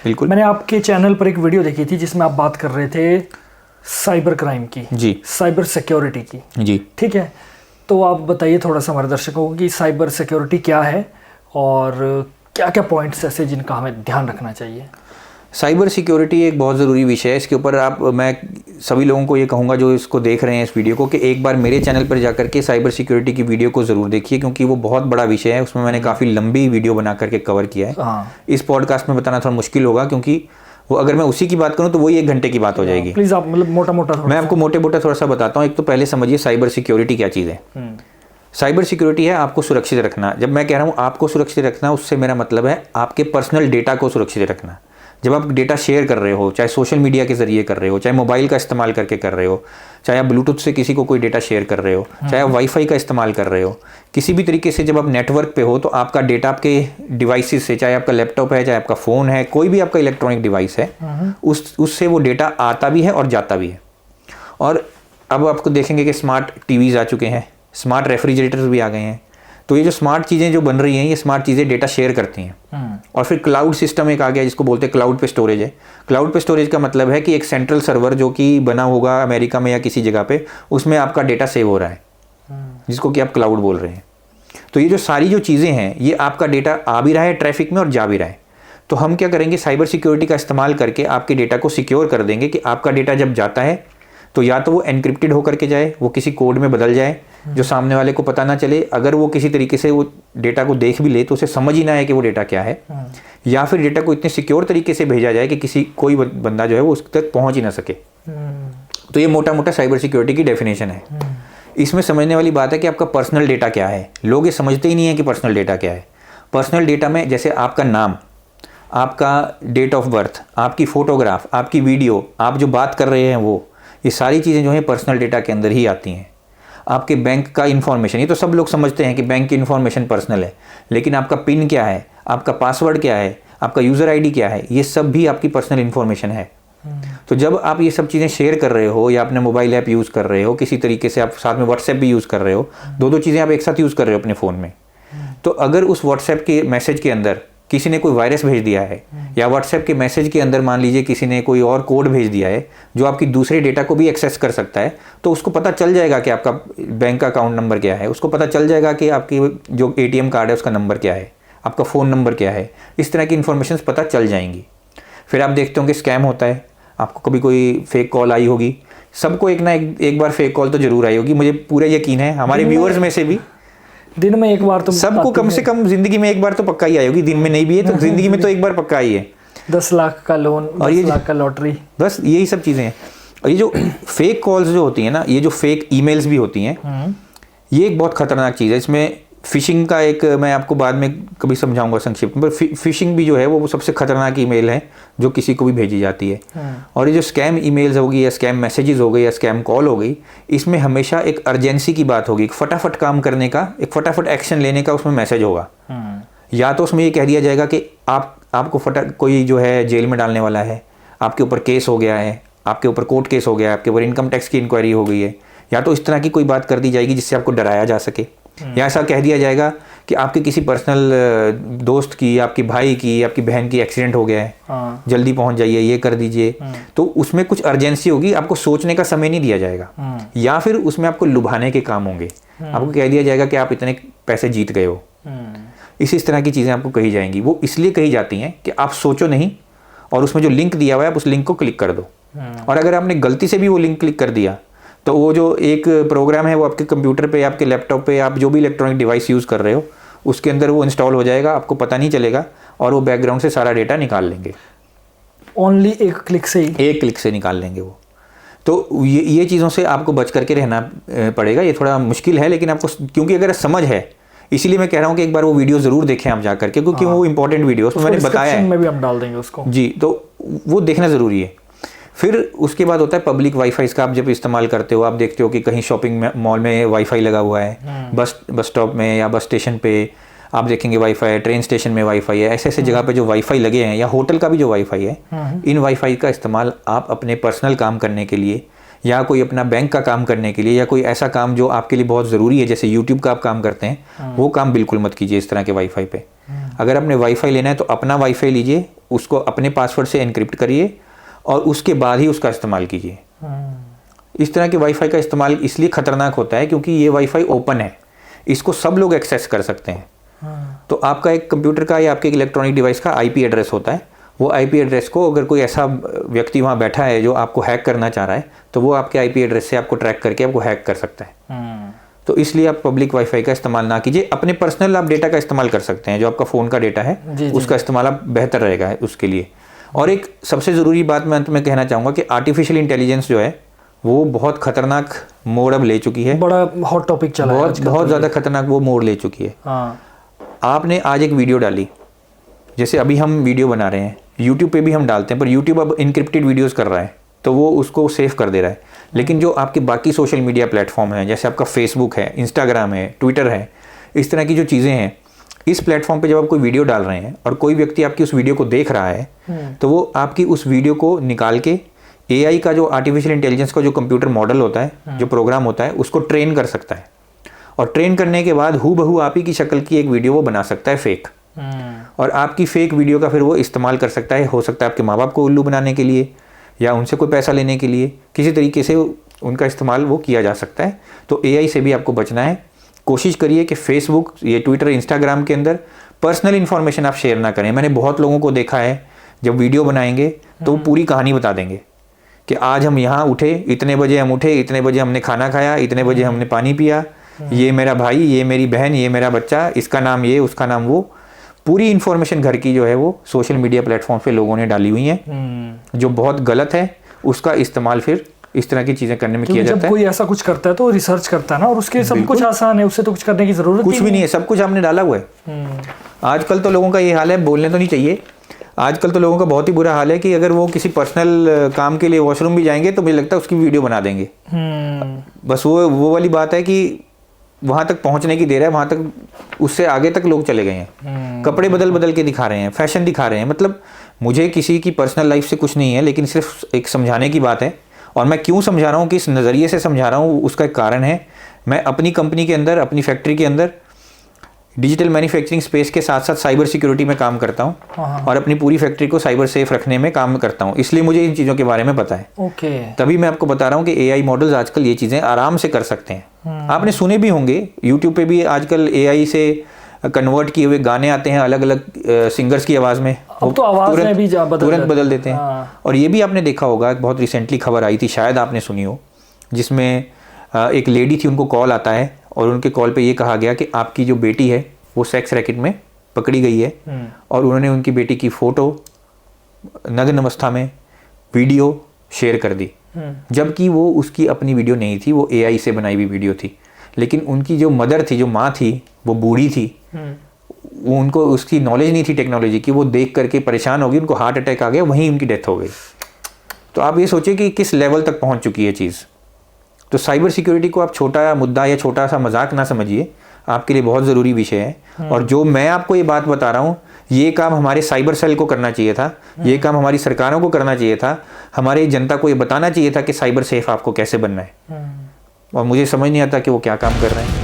बिल्कुल। मैंने आपके चैनल पर एक वीडियो देखी थी जिसमें आप बात कर रहे थे साइबर क्राइम की जी, साइबर सिक्योरिटी की। जी। ठीक है, तो आप बताइए थोड़ा सा हमारे दर्शकों को कि साइबर सिक्योरिटी क्या है और क्या क्या पॉइंट्स ऐसे जिनका हमें ध्यान रखना चाहिए। साइबर सिक्योरिटी एक बहुत ज़रूरी विषय है। इसके ऊपर मैं सभी लोगों को ये कहूँगा जो इसको देख रहे हैं इस वीडियो को, कि एक बार मेरे चैनल पर जाकर के साइबर सिक्योरिटी की वीडियो को ज़रूर देखिए, क्योंकि वो बहुत बड़ा विषय है। उसमें मैंने काफ़ी लंबी वीडियो बना करके कवर किया है। हाँ, इस पॉडकास्ट में बताना थोड़ा मुश्किल होगा, क्योंकि वो अगर मैं उसी की बात करूँ तो वही 1 घंटे की बात हो जाएगी। प्लीज़ आप मतलब मोटा मोटा मैं आपको मोटे मोटा थोड़ा सा बताता हूँ। एक तो पहले समझिए साइबर सिक्योरिटी क्या चीज़ है। साइबर सिक्योरिटी है आपको सुरक्षित रखना। जब मैं कह रहा हूँ आपको सुरक्षित रखना, उससे मेरा मतलब है आपके पर्सनल डेटा को सुरक्षित रखना। जब आप डेटा शेयर कर रहे हो, चाहे सोशल मीडिया के ज़रिए कर रहे हो, चाहे मोबाइल का इस्तेमाल करके कर रहे हो, चाहे आप ब्लूटूथ से किसी को कोई डेटा शेयर कर रहे हो, चाहे आप वाईफाई का इस्तेमाल कर रहे हो, किसी भी तरीके से जब आप नेटवर्क पे हो तो आपका डेटा आपके डिवाइसेस से, चाहे आपका लैपटॉप है, चाहे आपका फ़ोन है, कोई भी आपका इलेक्ट्रॉनिक डिवाइस है, उससे वो डेटा आता भी है और जाता भी है। और अब आपको देखेंगे कि स्मार्ट टीवीज़ आ चुके हैं, स्मार्ट रेफ्रिजरेटर्स भी आ गए हैं। तो ये जो स्मार्ट चीज़ें जो बन रही हैं, ये स्मार्ट चीज़ें डेटा शेयर करती हैं। और फिर क्लाउड सिस्टम एक आ गया जिसको बोलते हैं क्लाउड पे स्टोरेज है। क्लाउड पे स्टोरेज का मतलब है कि एक सेंट्रल सर्वर जो कि बना होगा अमेरिका में या किसी जगह पे, उसमें आपका डेटा सेव हो रहा है, जिसको कि आप क्लाउड बोल रहे हैं। तो ये जो सारी जो चीज़ें हैं, ये आपका डेटा आ भी रहा है ट्रैफिक में और जा भी रहा है। तो हम क्या करेंगे, साइबर सिक्योरिटी का इस्तेमाल करके आपके डेटा को सिक्योर कर देंगे कि आपका डेटा जब जाता है तो या तो वो एनक्रिप्टेड होकर के जाए, वो किसी कोड में बदल जाए जो सामने वाले को पता ना चले। अगर वो किसी तरीके से वो डेटा को देख भी ले तो उसे समझ ही ना आए कि वो डेटा क्या है, या फिर डेटा को इतने सिक्योर तरीके से भेजा जाए कि कोई बंदा जो है वो उस तक पहुंच ही ना सके। तो ये मोटा मोटा साइबर सिक्योरिटी की डेफिनेशन है। इसमें समझने वाली बात है कि आपका पर्सनल डेटा क्या है। लोग ये समझते ही नहीं है कि पर्सनल डेटा क्या है। पर्सनल डेटा में जैसे आपका नाम, आपका डेट ऑफ बर्थ, आपकी फ़ोटोग्राफ, आपकी वीडियो, आप जो बात कर रहे हैं वो, ये सारी चीज़ें जो हैं पर्सनल डेटा के अंदर ही आती हैं। आपके बैंक का इन्फॉर्मेशन, ये तो सब लोग समझते हैं कि बैंक की इन्फॉर्मेशन पर्सनल है, लेकिन आपका पिन क्या है, आपका पासवर्ड क्या है, आपका यूज़र आईडी क्या है, ये सब भी आपकी पर्सनल इन्फॉर्मेशन है। तो जब आप ये सब चीज़ें शेयर कर रहे हो या अपने मोबाइल ऐप यूज़ कर रहे हो, किसी तरीके से आप साथ में व्हाट्सएप भी यूज़ कर रहे हो, दो चीज़ें आप एक साथ यूज़ कर रहे हो अपने फ़ोन में, तो अगर उस व्हाट्सएप के मैसेज के अंदर किसी ने कोई वायरस भेज दिया है, या व्हाट्सएप के मैसेज के अंदर मान लीजिए किसी ने कोई और कोड भेज दिया है जो आपकी दूसरे डेटा को भी एक्सेस कर सकता है, तो उसको पता चल जाएगा कि आपका बैंक का अकाउंट नंबर क्या है, उसको पता चल जाएगा कि आपकी जो ATM कार्ड है उसका नंबर क्या है, आपका फ़ोन नंबर क्या है। इस तरह की इन्फॉर्मेशन पता चल जाएंगी। फिर आप देखते होंगे स्कैम होता है, आपको कभी कोई फेक कॉल आई होगी। सबको एक बार फेक कॉल तो जरूर आई होगी, मुझे पूरा यकीन है। हमारे व्यूअर्स में से भी दिन में एक बार तो सबको कम से कम जिंदगी में एक बार तो पक्का ही आई होगी। दिन में नहीं भी है तो जिंदगी में तो एक बार पक्का ही है। 10 लाख का लोन और 10 लाख का लॉटरी, बस यही सब चीज़ें हैं। और ये जो फेक कॉल्स जो होती हैं ना, ये जो फेक ईमेल्स भी होती हैं, ये एक बहुत खतरनाक चीज़ है। इसमें फिशिंग का एक मैं आपको बाद में कभी समझाऊंगा संक्षिप्त में, पर फिशिंग भी जो है वो सबसे खतरनाक ईमेल है जो किसी को भी भेजी जाती है। और ये जो स्कैम ईमेल्स होगी या स्कैम मैसेजेस हो गई या स्कैम कॉल हो गई, इसमें हमेशा एक अर्जेंसी की बात होगी, एक फटाफट काम करने का, एक फटाफट एक्शन लेने का उसमें मैसेज होगा। या तो उसमें ये कह दिया जाएगा कि आपको कोई जो है जेल में डालने वाला है, आपके ऊपर केस हो गया है, आपके ऊपर कोर्ट केस हो गया है, आपके ऊपर इनकम टैक्स की इंक्वायरी हो गई है, या तो इस तरह की कोई बात कर दी जाएगी जिससे आपको डराया जा सके, या ऐसा कह दिया जाएगा कि आपके किसी पर्सनल दोस्त की, आपकी भाई की, आपकी बहन की एक्सीडेंट हो गया है, जल्दी पहुंच जाइए, ये कर दीजिए। तो उसमें कुछ अर्जेंसी होगी, आपको सोचने का समय नहीं दिया जाएगा। या फिर उसमें आपको लुभाने के काम होंगे, आपको कह दिया जाएगा कि आप इतने पैसे जीत गए हो। इसी तरह की चीज़ें आपको कही जाएंगी। वो इसलिए कही जाती हैं कि आप सोचो नहीं, और उसमें जो लिंक दिया हुआ है आप उस लिंक को क्लिक कर दो। और अगर आपने गलती से भी वो लिंक क्लिक कर दिया तो वो जो एक प्रोग्राम है वो आपके कंप्यूटर पे, आपके लैपटॉप पे, आप जो भी इलेक्ट्रॉनिक डिवाइस यूज़ कर रहे हो उसके अंदर वो इंस्टॉल हो जाएगा, आपको पता नहीं चलेगा, और वो बैकग्राउंड से सारा डेटा निकाल लेंगे। ओनली एक क्लिक से निकाल लेंगे वो। तो ये चीज़ों से आपको बच करके रहना पड़ेगा। ये थोड़ा मुश्किल है, लेकिन आपको, क्योंकि अगर समझ है, इसीलिए मैं कह रहा हूँ कि एक बार वो वीडियो ज़रूर देखें आप जा करके, क्योंकि वो इंपॉर्टेंट वीडियो उसमें मैंने बताया है, में भी हम डाल देंगे उसको जी, तो वो देखना ज़रूरी है। फिर उसके बाद होता है पब्लिक वाईफाई का। आप जब इस्तेमाल करते हो, आप देखते हो कि कहीं शॉपिंग मॉल में वाईफाई लगा हुआ है, बस स्टॉप में या बस स्टेशन पे आप देखेंगे वाईफाई है, ट्रेन स्टेशन में वाईफाई है, ऐसे जगह पे जो वाईफाई लगे हैं, या होटल का भी जो वाईफाई है, इन वाईफाई का इस्तेमाल आप अपने पर्सनल काम करने के लिए या कोई अपना बैंक का काम करने के लिए, या कोई ऐसा काम जो आपके लिए बहुत ज़रूरी है, जैसे यूट्यूब का आप काम करते हैं, वो काम बिल्कुल मत कीजिए इस तरह के वाईफाई पे। अगर आपने वाईफाई लेना है तो अपना वाईफाई लीजिए, उसको अपने पासवर्ड से एनक्रिप्ट करिए और उसके बाद ही उसका इस्तेमाल कीजिए। इस तरह के वाईफाई का इस्तेमाल इसलिए ख़तरनाक होता है क्योंकि ये वाईफाई ओपन है, इसको सब लोग एक्सेस कर सकते हैं। तो आपका एक कंप्यूटर का या आपके इलेक्ट्रॉनिक डिवाइस का आईपी एड्रेस होता है, वो आईपी एड्रेस को अगर कोई ऐसा व्यक्ति वहाँ बैठा है जो आपको हैक करना चाह रहा है, तो वो आपके आईपी एड्रेस से आपको ट्रैक करके आपको हैक कर सकता है। तो इसलिए आप पब्लिक वाईफाई का इस्तेमाल ना कीजिए। अपने पर्सनल आप डेटा का इस्तेमाल कर सकते हैं, जो आपका फ़ोन का डेटा है उसका इस्तेमाल आप बेहतर रहेगा उसके लिए। और एक सबसे ज़रूरी बात मैं अंत में कहना चाहूँगा कि आर्टिफिशियल इंटेलिजेंस जो है वो बहुत खतरनाक मोड़ अब ले चुकी है, बड़ा हॉट टॉपिक चला है आजकल, बहुत ज़्यादा खतरनाक वो मोड़ ले चुकी है। आपने आज एक वीडियो डाली, जैसे अभी हम वीडियो बना रहे हैं, यूट्यूब पे भी हम डालते हैं, पर यूट्यूब अब इनक्रिप्टेड वीडियोस कर रहा है तो वो उसको सेव कर दे रहा है। लेकिन जो आपके बाकी सोशल मीडिया प्लेटफॉर्म हैं, जैसे आपका फेसबुक है, इंस्टाग्राम है, ट्विटर है, इस तरह की जो चीज़ें हैं, इस प्लेटफॉर्म पे जब आप कोई वीडियो डाल रहे हैं और कोई व्यक्ति आपकी उस वीडियो को देख रहा है, तो वो आपकी उस वीडियो को निकाल के एआई का जो आर्टिफिशियल इंटेलिजेंस का जो कंप्यूटर मॉडल होता है, जो प्रोग्राम होता है, उसको ट्रेन कर सकता है। और ट्रेन करने के बाद हूबहू आप ही की शक्ल की एक वीडियो वो बना सकता है फेक, और आपकी फेक वीडियो का फिर वो इस्तेमाल कर सकता है। हो सकता है आपके माँ बाप को उल्लू बनाने के लिए या उनसे कोई पैसा लेने के लिए, किसी तरीके से उनका इस्तेमाल वो किया जा सकता है। तो एआई से भी आपको बचना है। कोशिश करिए कि फेसबुक, ये ट्विटर, इंस्टाग्राम के अंदर पर्सनल इन्फॉर्मेशन आप शेयर ना करें। मैंने बहुत लोगों को देखा है जब वीडियो बनाएंगे तो वो पूरी कहानी बता देंगे कि आज हम यहाँ उठे, इतने बजे हम उठे, इतने बजे हमने खाना खाया, इतने बजे हमने पानी पिया, ये मेरा भाई, ये मेरी बहन, ये मेरा बच्चा, इसका नाम ये, उसका नाम वो। पूरी इन्फॉर्मेशन घर की जो है वो सोशल मीडिया प्लेटफॉर्म पे लोगों ने डाली हुई है, जो बहुत गलत है। उसका इस्तेमाल फिर इस तरह की चीज़ें करने में किया जाता है। जब कोई ऐसा कुछ करता है तो रिसर्च करता है ना, और उसके सब कुछ आसान है, उससे तो कुछ करने की ज़रूरत कुछ भी नहीं है, सब कुछ आपने डाला हुआ है। आजकल तो लोगों का ये हाल है, बोलने तो नहीं चाहिए, आजकल तो लोगों का बहुत ही बुरा हाल है कि अगर वो किसी पर्सनल काम के लिए वॉशरूम भी जाएंगे तो मुझे लगता है उसकी वीडियो बना देंगे। बस वो वाली बात है कि वहाँ तक पहुँचने की देर है, वहाँ तक, उससे आगे तक लोग चले गए हैं। कपड़े बदल बदल के दिखा रहे हैं, फैशन दिखा रहे हैं। मतलब मुझे किसी की पर्सनल लाइफ से कुछ नहीं है, लेकिन सिर्फ एक समझाने की बात है। और मैं क्यों समझा रहा हूँ, किस नज़रिए से समझा रहा हूँ, उसका एक कारण है। मैं अपनी कंपनी के अंदर, अपनी फैक्ट्री के अंदर डिजिटल मैन्युफैक्चरिंग स्पेस के साथ साथ साइबर सिक्योरिटी में काम करता हूँ और अपनी पूरी फैक्ट्री को साइबर सेफ रखने में काम करता हूँ, इसलिए मुझे इन चीज़ों के बारे में पता है। तभी मैं आपको बता रहा हूँ कि एआई मॉडल्स आजकल ये चीज़ें आराम से कर सकते हैं। आपने सुने भी होंगे, यूट्यूब पे भी आजकल एआई से कन्वर्ट किए हुए गाने आते हैं अलग अलग सिंगर्स की आवाज़ में, अब तो आवाज़ में भी तुरंत बदल देते हैं। और ये भी आपने देखा होगा, बहुत रिसेंटली खबर आई थी, शायद आपने सुनी हो, जिसमें एक लेडी थी, उनको कॉल आता है और उनके कॉल पे ये कहा गया कि आपकी जो बेटी है वो सेक्स रैकेट में पकड़ी गई है, और उन्होंने उनकी बेटी की फ़ोटो नग्न अवस्था में वीडियो शेयर कर दी, जबकि वो उसकी अपनी वीडियो नहीं थी, वो एआई से बनाई हुई वीडियो थी। लेकिन उनकी जो मदर थी, जो माँ थी, वो बूढ़ी थी, वो, उनको उसकी नॉलेज नहीं थी टेक्नोलॉजी की, वो देख करके परेशान हो गई, उनको हार्ट अटैक आ गया, वहीं उनकी डेथ हो गई। तो आप ये सोचिए कि किस लेवल तक पहुंच चुकी है चीज़। तो साइबर सिक्योरिटी को आप छोटा मुद्दा या छोटा सा मजाक ना समझिए, आपके लिए बहुत ज़रूरी विषय है। और जो मैं आपको ये बात बता रहा हूँ, ये काम हमारे साइबर सेल को करना चाहिए था, ये काम हमारी सरकारों को करना चाहिए था, हमारे जनता को ये बताना चाहिए था कि साइबर सेफ आपको कैसे बनना है। और मुझे समझ नहीं आता कि वो क्या काम कर रहे हैं।